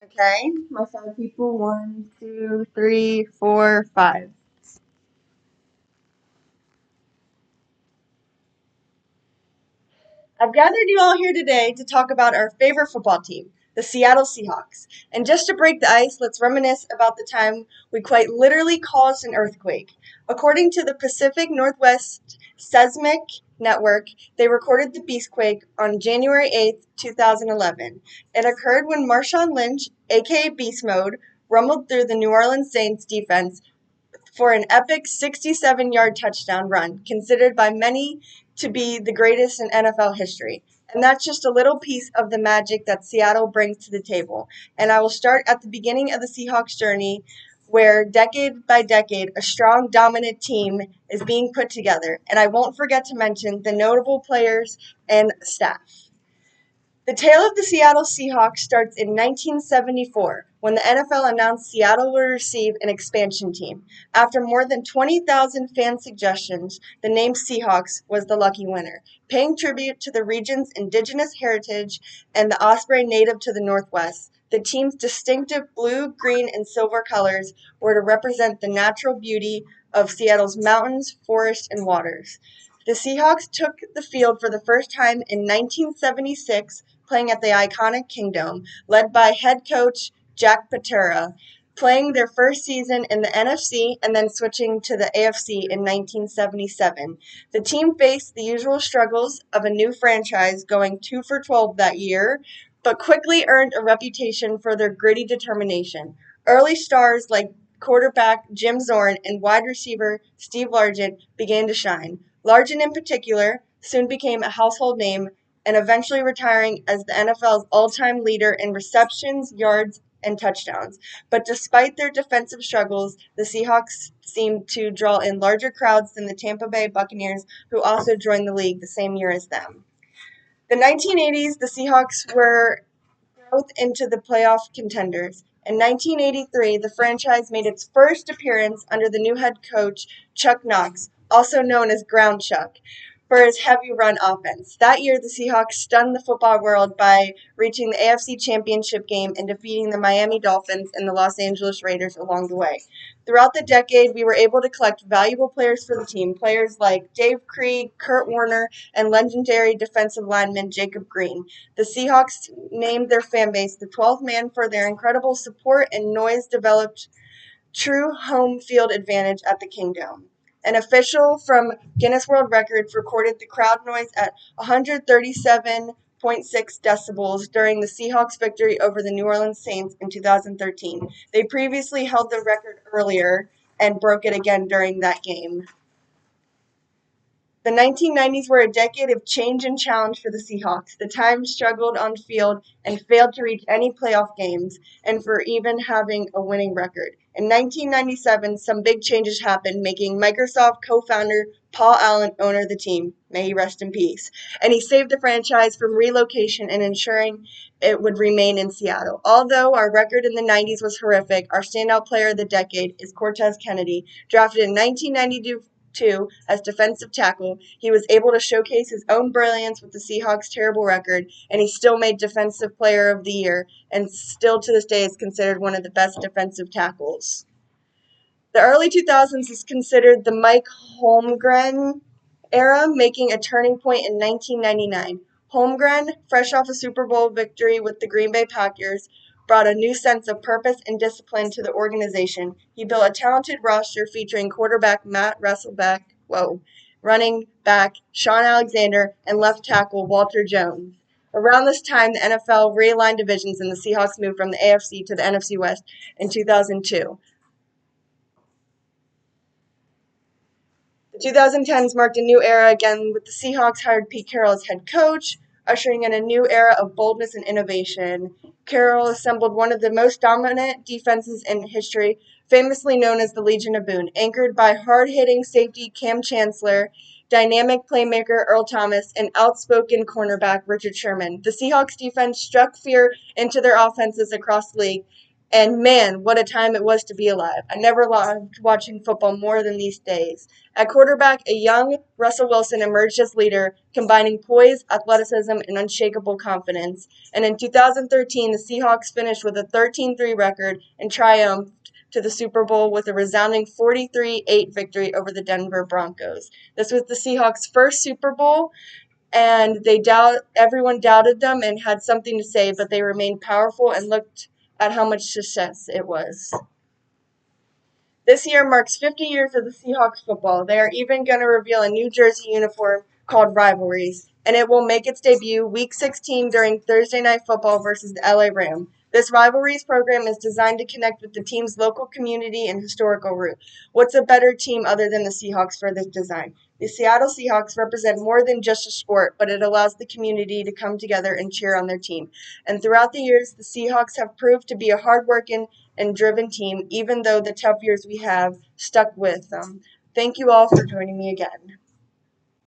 Okay, my five people. One, two, three, four, five. I've gathered you all here today to talk about our favorite football team, the Seattle Seahawks. And just to break the ice, let's reminisce about the time we quite literally caused an earthquake. According to the Pacific Northwest Seismic Network, they recorded the Beastquake on January 8th, 2011. It occurred when Marshawn Lynch, aka Beast Mode, rumbled through the New Orleans Saints defense for an epic 67-yard touchdown run, considered by many to be the greatest in NFL history. And that's just a little piece of the magic that Seattle brings to the table. And I will start at the beginning of the Seahawks journey, where decade by decade, a strong, dominant team is being put together. And I won't forget to mention the notable players and staff. The tale of the Seattle Seahawks starts in 1974 when the NFL announced Seattle would receive an expansion team. After more than 20,000 fan suggestions, the name Seahawks was the lucky winner, paying tribute to the region's indigenous heritage and the osprey native to the Northwest. The team's distinctive blue, green, and silver colors were to represent the natural beauty of Seattle's mountains, forests, and waters. The Seahawks took the field for the first time in 1976, playing at the iconic Kingdome, led by head coach Jack Patera, playing their first season in the NFC and then switching to the AFC in 1977. The team faced the usual struggles of a new franchise going 2 for 12 that year, but quickly earned a reputation for their gritty determination. Early stars like quarterback Jim Zorn and wide receiver Steve Largent began to shine. Largent, in particular, soon became a household name and eventually retiring as the NFL's all-time leader in receptions, yards, and touchdowns. But despite their defensive struggles, the Seahawks seemed to draw in larger crowds than the Tampa Bay Buccaneers, who also joined the league the same year as them. The 1980s, the Seahawks were growth into the playoff contenders. In 1983, the franchise made its first appearance under the new head coach, Chuck Knox, also known as Ground Chuck, for his heavy run offense. That year, the Seahawks stunned the football world by reaching the AFC Championship game and defeating the Miami Dolphins and the Los Angeles Raiders along the way. Throughout the decade, we were able to collect valuable players for the team, players like Dave Krieg, Kurt Warner, and legendary defensive lineman Jacob Green. The Seahawks named their fan base the 12th man for their incredible support and noise developed true home field advantage at the Kingdome. An official from Guinness World Records recorded the crowd noise at 137.6 decibels during the Seahawks' victory over the New Orleans Saints in 2013. They previously held the record earlier and broke it again during that game. The 1990s were a decade of change and challenge for the Seahawks. The team struggled on field and failed to reach any playoff games, and for even having a winning record. In 1997, some big changes happened, making Microsoft co-founder Paul Allen owner of the team. May he rest in peace. And he saved the franchise from relocation and ensuring it would remain in Seattle. Although our record in the 90s was horrific, our standout player of the decade is Cortez Kennedy, drafted in 1992 as defensive tackle. He was able to showcase his own brilliance with the Seahawks' terrible record, and he still made Defensive Player of the Year, and still to this day is considered one of the best defensive tackles. The early 2000s is considered the Mike Holmgren era, making a turning point in 1999. Holmgren, fresh off a Super Bowl victory with the Green Bay Packers, brought a new sense of purpose and discipline to the organization. He built a talented roster featuring quarterback Matt running back Sean Alexander, and left tackle Walter Jones. Around this time, the NFL realigned divisions and the Seahawks moved from the AFC to the NFC West in 2002. The 2010s marked a new era again with the Seahawks hired Pete Carroll as head coach, ushering in a new era of boldness and innovation. Carroll assembled one of the most dominant defenses in history, famously known as the Legion of Boom, anchored by hard-hitting safety Cam Chancellor, dynamic playmaker Earl Thomas, and outspoken cornerback Richard Sherman. The Seahawks defense struck fear into their offenses across the league, And man, what a time it was to be alive. I never loved watching football more than these days. At quarterback, a young Russell Wilson emerged as leader, combining poise, athleticism, and unshakable confidence. And in 2013, the Seahawks finished with a 13-3 record and triumphed to the Super Bowl with a resounding 43-8 victory over the Denver Broncos. This was the Seahawks' first Super Bowl, and everyone doubted them and had something to say, but they remained powerful and looked at how much success it was. This year marks 50 years of the Seahawks football. They are even going to reveal a new jersey uniform called Rivalries, and it will make its debut Week 16 during Thursday Night Football versus the LA Rams. This Rivalries program is designed to connect with the team's local community and historical root. What's a better team other than the Seahawks for this design? The Seattle Seahawks represent more than just a sport, but it allows the community to come together and cheer on their team. And throughout the years, the Seahawks have proved to be a hard-working and driven team, even though the tough years we have stuck with them. Thank you all for joining me again.